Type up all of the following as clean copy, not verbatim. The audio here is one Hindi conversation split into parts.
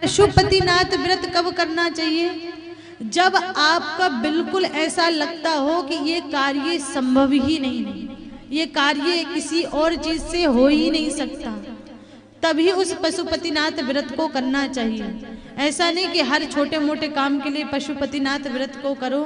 पशुपतिनाथ व्रत कब करना चाहिए? जब आपका बिल्कुल ऐसा लगता हो कि ये कार्य संभव ही नहीं है, ये कार्य किसी और चीज से हो ही नहीं सकता, तभी उस पशुपतिनाथ व्रत को करना चाहिए। ऐसा नहीं कि हर छोटे मोटे काम के लिए पशुपतिनाथ व्रत को करो,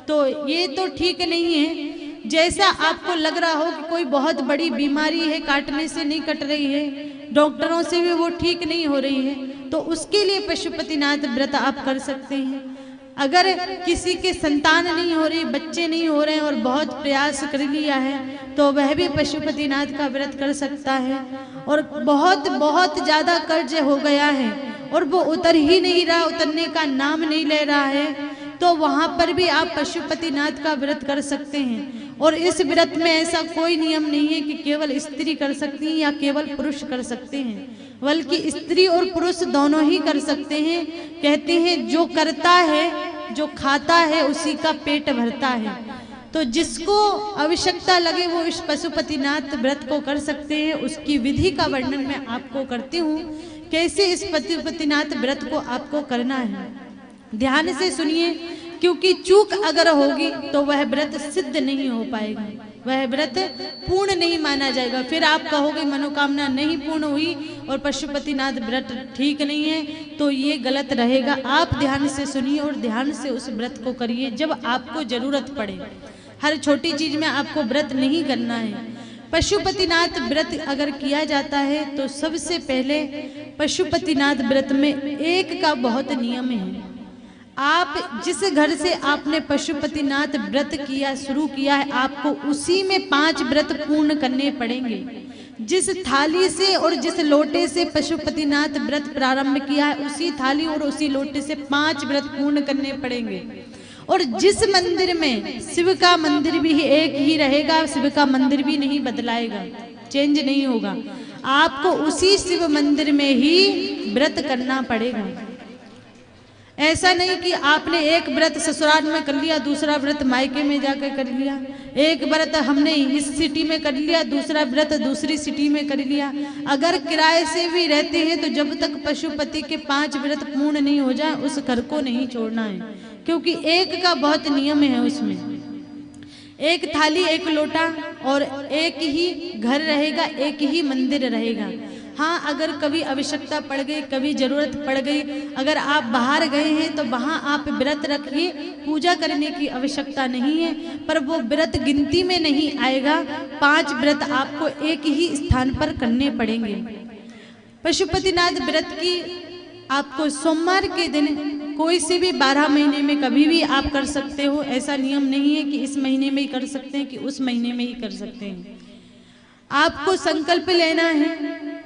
तो ये तो ठीक नहीं है। जैसा आपको लग रहा हो कि कोई बहुत बड़ी बीमारी है, काटने से नहीं कट रही है, डॉक्टरों से भी वो ठीक नहीं हो रही है, तो उसके लिए पशुपतिनाथ व्रत आप कर सकते हैं। अगर किसी के संतान नहीं हो रही, बच्चे नहीं हो रहे हैं और बहुत प्रयास कर लिया है, तो वह भी पशुपतिनाथ का व्रत कर सकता है। और बहुत बहुत ज्यादा कर्ज हो गया है और वो उतर ही नहीं रहा, उतरने का नाम नहीं ले रहा है, तो वहां पर भी आप पशुपतिनाथ का व्रत कर सकते हैं। और इस व्रत में ऐसा कोई नियम नहीं है कि केवल स्त्री कर सकती है या केवल पुरुष कर सकते हैं, बल्कि स्त्री और पुरुष दोनों ही कर सकते हैं। कहते हैं जो करता है, जो खाता है, उसी का पेट भरता है। तो जिसको आवश्यकता लगे वो इस पशुपतिनाथ व्रत को कर सकते हैं। उसकी विधि का वर्णन मैं आपको करती हूँ, कैसे इस पशुपतिनाथ व्रत को आपको करना है। ध्यान से सुनिए, क्योंकि चूक अगर होगी तो वह व्रत सिद्ध नहीं हो पाएगा, वह व्रत पूर्ण नहीं माना जाएगा। फिर आप कहोगे मनोकामना नहीं पूर्ण हुई और पशुपतिनाथ व्रत ठीक नहीं है, तो ये गलत रहेगा। आप ध्यान से सुनिए और ध्यान से उस व्रत को करिए जब आपको जरूरत पड़े। हर छोटी चीज में आपको व्रत नहीं करना है। पशुपतिनाथ व्रत अगर किया जाता है तो सबसे पहले पशुपतिनाथ व्रत में एक का बहुत नियम है। आप जिस घर से आपने पशुपतिनाथ व्रत किया शुरू किया है, आपको उसी में 5 व्रत पूर्ण करने पड़ेंगे। जिस थाली से और जिस लोटे से पशुपतिनाथ व्रत प्रारंभ किया है, उसी थाली और उसी लोटे से 5 व्रत पूर्ण करने पड़ेंगे। और जिस मंदिर में शिव का मंदिर भी एक ही रहेगा, शिव का मंदिर भी नहीं बदलाएगा, चेंज नहीं होगा, आपको उसी शिव मंदिर में ही व्रत करना पड़ेगा। ऐसा नहीं कि आपने एक व्रत ससुराल में कर लिया, दूसरा व्रत मायके में जाकर कर लिया, एक व्रत हमने इस सिटी में कर लिया, दूसरा व्रत दूसरी सिटी में कर लिया। अगर किराए से भी रहते हैं तो जब तक पशुपति के 5 व्रत पूर्ण नहीं हो जाए उस घर को नहीं छोड़ना है, क्योंकि एक का बहुत नियम है। उसमें एक थाली, एक लोटा और एक ही घर रहेगा, एक ही मंदिर रहेगा। हाँ, अगर कभी आवश्यकता पड़ गई, कभी जरूरत पड़ गई, अगर आप बाहर गए हैं तो वहाँ आप व्रत रखिए, पूजा करने की आवश्यकता नहीं है, पर वो व्रत गिनती में नहीं आएगा। 5 व्रत आपको एक ही स्थान पर करने पड़ेंगे। पशुपतिनाथ व्रत की आपको सोमवार के दिन कोई से भी 12 महीने में कभी भी आप कर सकते हो। ऐसा नियम नहीं है कि इस महीने में ही कर सकते हैं कि उस महीने में ही कर सकते हैं। आपको संकल्प लेना है,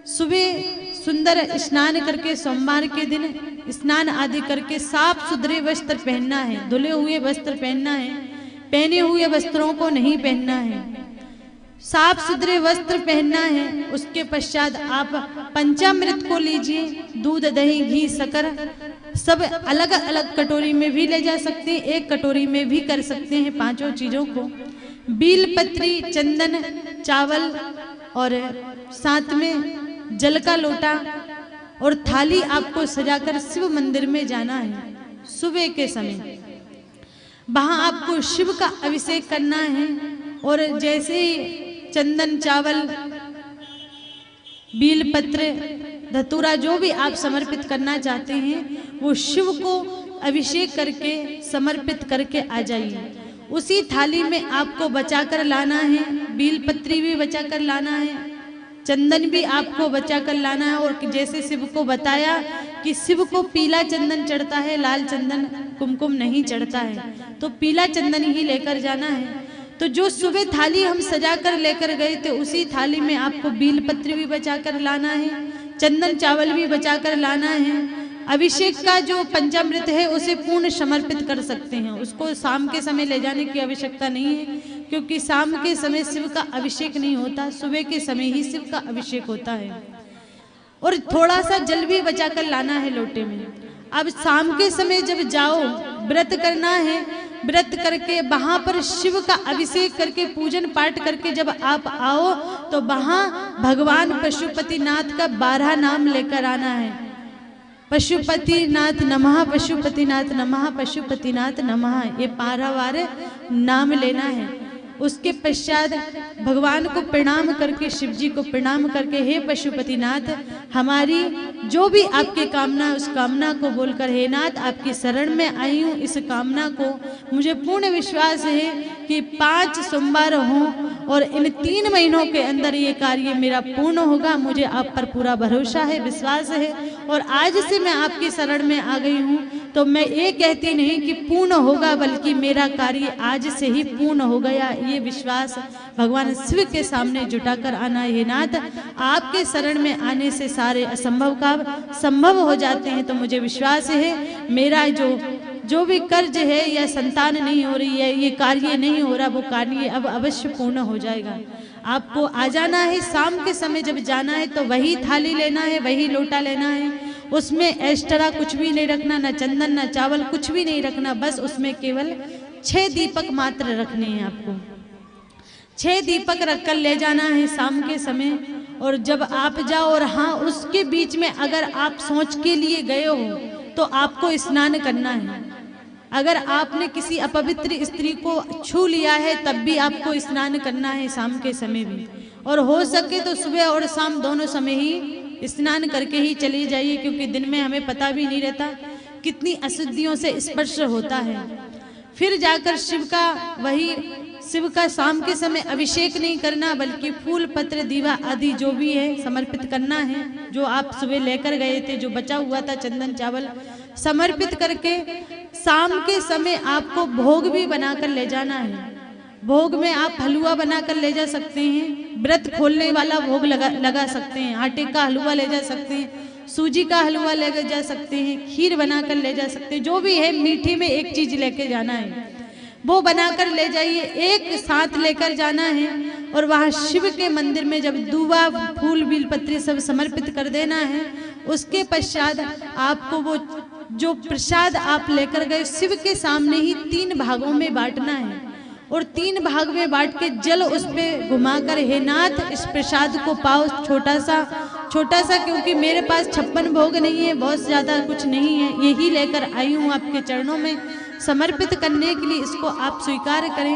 सुबह सुंदर स्नान करके सोमवार के दिन स्नान आदि करके साफ सुथरे वस्त्र पहनना है, धुले हुए वस्त्र पहनना है, पहने हुए वस्त्रों को नहीं पहनना है, साफ सुथरे वस्त्र पहनना है। उसके पश्चात आप पंचामृत को लीजिए, दूध, दही, घी, शक्कर सब अलग अलग कटोरी में भी ले जा सकते हैं, एक कटोरी में भी कर सकते हैं। 5 चीजों को बील पत्री, चंदन, चावल और साथ में जल का लोटा और थाली आपको सजाकर शिव मंदिर में जाना है। सुबह के समय वहां आपको शिव का अभिषेक करना है और जैसे चंदन, चावल, बील पत्र, धतूरा जो भी आप समर्पित करना चाहते हैं वो शिव को अभिषेक करके समर्पित करके आ जाइए। उसी थाली में आपको बचाकर लाना है, बील पत्री भी बचाकर लाना है, चंदन भी आपको बचाकर लाना है। और जैसे शिव को बताया कि शिव को पीला चंदन चढ़ता है, लाल चंदन कुमकुम नहीं चढ़ता है, तो पीला चंदन ही लेकर जाना है। तो जो सुबह थाली हम सजाकर लेकर गए थे उसी थाली में आपको बील पत्र भी बचाकर लाना है, चंदन चावल भी बचाकर लाना है। अभिषेक का जो पंचामृत है उसे पूर्ण समर्पित कर सकते हैं, उसको शाम के समय ले जाने की आवश्यकता नहीं है, क्योंकि शाम के समय शिव का अभिषेक नहीं होता, सुबह के समय ही शिव का अभिषेक होता है। और थोड़ा सा जल भी बचाकर लाना है लोटे में। अब शाम के समय जब जाओ, व्रत करना है, व्रत करके वहां पर शिव का अभिषेक करके पूजन पाठ करके जब आप आओ तो वहां भगवान पशुपतिनाथ का 12 नाम लेकर आना है। पशुपतिनाथ नमः, पशुपतिनाथ नमः, पशुपतिनाथ नमः, ये 12 बार नाम लेना है। उसके पश्चात भगवान को प्रणाम करके, शिव जी को प्रणाम करके, हे पशुपतिनाथ, हमारी जो भी आपकी कामना, उस कामना को बोलकर, हे नाथ आपकी शरण में आई हूँ, इस कामना को मुझे पूर्ण विश्वास है कि 5 सोमवार हों और इन 3 महीनों के अंदर ये कार्य मेरा पूर्ण होगा। मुझे आप पर पूरा भरोसा है, विश्वास है, और आज से मैं आपकी शरण में आ गई हूँ। तो मैं ये कहती नहीं कि पूर्ण होगा, बल्कि मेरा कार्य आज से ही पूर्ण हो गया, ये विश्वास भगवान शिव के सामने जुटाकर आना। हे नाथ, आपके शरण में आने से सारे असंभव का संभव हो जाते हैं। तो मुझे विश्वास है मेरा जो भी कर्ज है या संतान नहीं हो रही है, ये कार्य नहीं हो रहा, वो कार्य अब अवश्य पूर्ण हो जाएगा। आपको आ जाना है, शाम के समय जब जाना है तो वही थाली लेना है, वही लोटा लेना है, उसमें एक्स्ट्रा कुछ भी नहीं रखना, ना चंदन ना चावल, कुछ भी नहीं रखना। बस उसमें केवल 6 दीपक मात्र रखने हैं आपको। 6 दीपक रखकर ले जाना है शाम के समय। और जब आप जाओ, और हाँ, उसके बीच में अगर आप सोच के लिए गए हो तो आपको स्नान करना है। अगर आपने किसी अपवित्र स्त्री को छू लिया है तब भी आपको स्नान करना है शाम के समय भी। और हो सके तो सुबह और शाम दोनों समय ही स्नान करके ही चली जाइए, क्योंकि दिन में हमें पता भी नहीं रहता कितनी अशुद्धियों से स्पर्श होता है। फिर जाकर शिव का शाम के समय अभिषेक नहीं करना, बल्कि फूल पत्र दीवा आदि जो भी है समर्पित करना है। जो आप सुबह लेकर गए थे, जो बचा हुआ था चंदन चावल, समर्पित करके शाम के समय आपको भोग भी बनाकर ले जाना है। भोग में आप हलवा बनाकर ले जा सकते हैं, व्रत खोलने वाला भोग लगा सकते हैं, आटे का हलवा ले जा सकते हैं, सूजी का हलवा ले जा सकते हैं, खीर बनाकर ले जा सकते हैं। जो भी है मीठे में एक चीज लेके जाना है, वो बनाकर ले जाइए, एक साथ लेकर जाना है। और वहाँ शिव के मंदिर में जब दूबा फूल बेलपत्र सब समर्पित कर देना है, उसके पश्चात आपको वो जो प्रसाद आप लेकर गए शिव के सामने ही 3 भागों में बांटना है। और 3 भाग में बांट के जल उस पे घुमाकर, हे नाथ इस प्रसाद को पाओ, छोटा सा, क्योंकि मेरे पास 56 भोग नहीं है, बहुत ज्यादा कुछ नहीं है, यही लेकर आई हूँ आपके चरणों में समर्पित करने के लिए, इसको आप स्वीकार करें।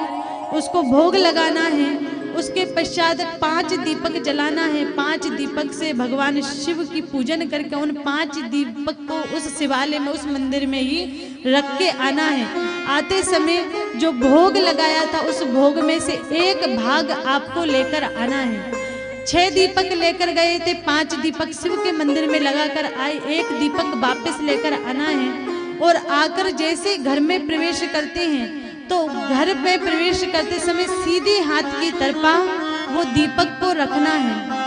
उसको भोग लगाना है। उसके पश्चात 5 दीपक जलाना है। 5 दीपक से भगवान शिव की पूजन करके उन 5 दीपक को उस शिवालय में, उस मंदिर में ही रख के आना है। आते समय जो भोग लगाया था उस भोग में से 1 भाग आपको लेकर आना है। 6 दीपक लेकर गए थे, 5 दीपक शिव के मंदिर में लगाकर आए, 1 दीपक वापस लेकर आना है। और आकर जैसे घर में प्रवेश करते हैं तो घर में प्रवेश करते समय सीधे हाथ की तरफा वो दीपक को रखना है।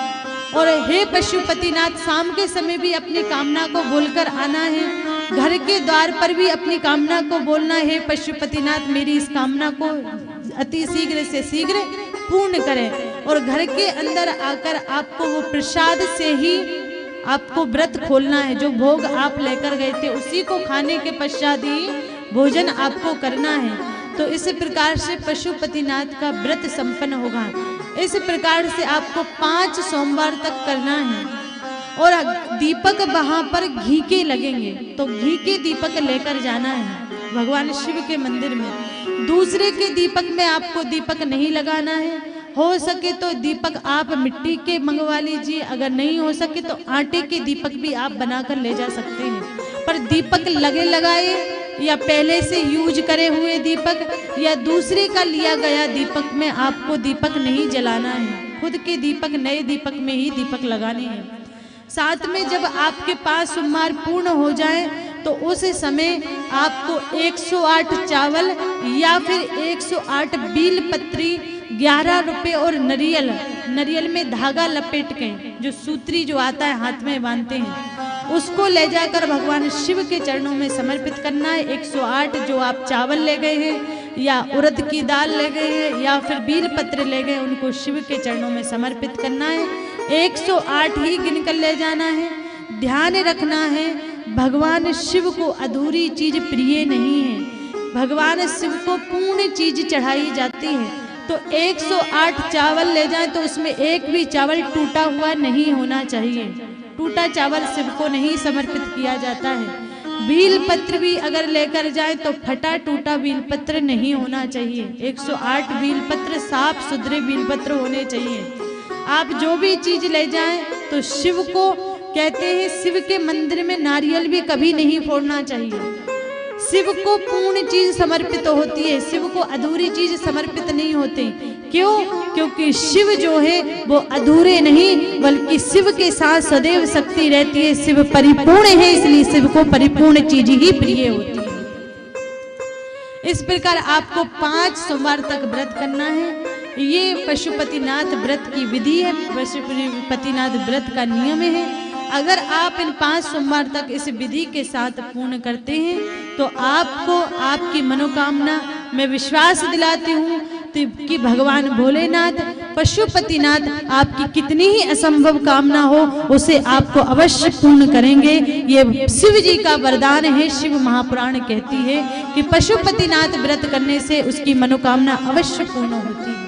और हे पशुपतिनाथ, शाम के समय भी अपनी कामना को बोलकर आना है। घर के द्वार पर भी अपनी कामना को बोलना है, पशुपतिनाथ मेरी इस कामना को अति शीघ्र से शीघ्र पूर्ण करें। और घर के अंदर आकर आपको वो प्रसाद से ही आपको व्रत खोलना है। जो भोग आप लेकर गए थे उसी को खाने के पश्चात ही भोजन आपको करना है। तो इस प्रकार से पशुपतिनाथ का व्रत संपन्न होगा। इस प्रकार से आपको 5 सोमवार तक करना है। और दीपक वहां पर घी के लगेंगे, तो घी के दीपक लेकर जाना है भगवान शिव के मंदिर में। दूसरे के दीपक में आपको दीपक नहीं लगाना है। हो सके तो दीपक आप मिट्टी के मंगवा लीजिए, अगर नहीं हो सके तो आटे के दीपक भी आप बनाकर ले जा सकते हैं। पर दीपक लगे लगाए या पहले से यूज करे हुए दीपक या दूसरे का लिया गया दीपक में आपको दीपक नहीं जलाना है। खुद के दीपक, नए दीपक में ही दीपक लगाने हैं। साथ में जब आपके पास सोमवार पूर्ण हो जाए तो उस समय आपको 108 चावल या फिर 108 बील पत्री, 11 रुपए और नरियल में धागा लपेट के, जो सूत्री जो आता है हाथ में बांधते हैं, उसको ले जाकर भगवान शिव के चरणों में समर्पित करना है। 108 जो आप चावल ले गए हैं या उड़द की दाल ले गए हैं या फिर बील पत्र ले गए, उनको शिव के चरणों में समर्पित करना है। 108 ही गिनकर ले जाना है। ध्यान रखना है, भगवान शिव को अधूरी चीज प्रिय नहीं है। भगवान शिव को पूर्ण चीज चढ़ाई जाती है। तो 108 चावल ले जाएं तो उसमें एक भी चावल टूटा हुआ नहीं होना चाहिए। टूटा चावल शिव को नहीं समर्पित किया जाता है। बील पत्र भी अगर लेकर जाए तो फटा टूटा बील पत्र नहीं होना चाहिए। 108 बील पत्र साफ सुथरे बील पत्र होने चाहिए। आप जो भी चीज ले जाएं तो शिव को कहते हैं, शिव के मंदिर में नारियल भी कभी नहीं फोड़ना चाहिए। शिव को पूर्ण चीज समर्पित होती है, शिव को अधूरी चीज समर्पित नहीं होती। क्यों? क्योंकि शिव जो है वो अधूरे नहीं, बल्कि शिव के साथ सदैव शक्ति रहती है। शिव परिपूर्ण है, इसलिए शिव को परिपूर्ण चीज ही प्रिय होती है। इस प्रकार आपको 5 सोमवार तक व्रत करना है। ये पशुपतिनाथ व्रत की विधि है, पशुपतिनाथ व्रत का नियम है। अगर आप इन 5 सोमवार तक इस विधि के साथ पूर्ण करते हैं तो आपको आपकी मनोकामना, मैं विश्वास दिलाती हूँ कि भगवान भोलेनाथ, पशुपतिनाथ आपकी कितनी ही असंभव कामना हो उसे आपको अवश्य पूर्ण करेंगे। ये शिव जी का वरदान है। शिव महापुराण कहती है कि पशुपतिनाथ व्रत करने से उसकी मनोकामना अवश्य पूर्ण होती है।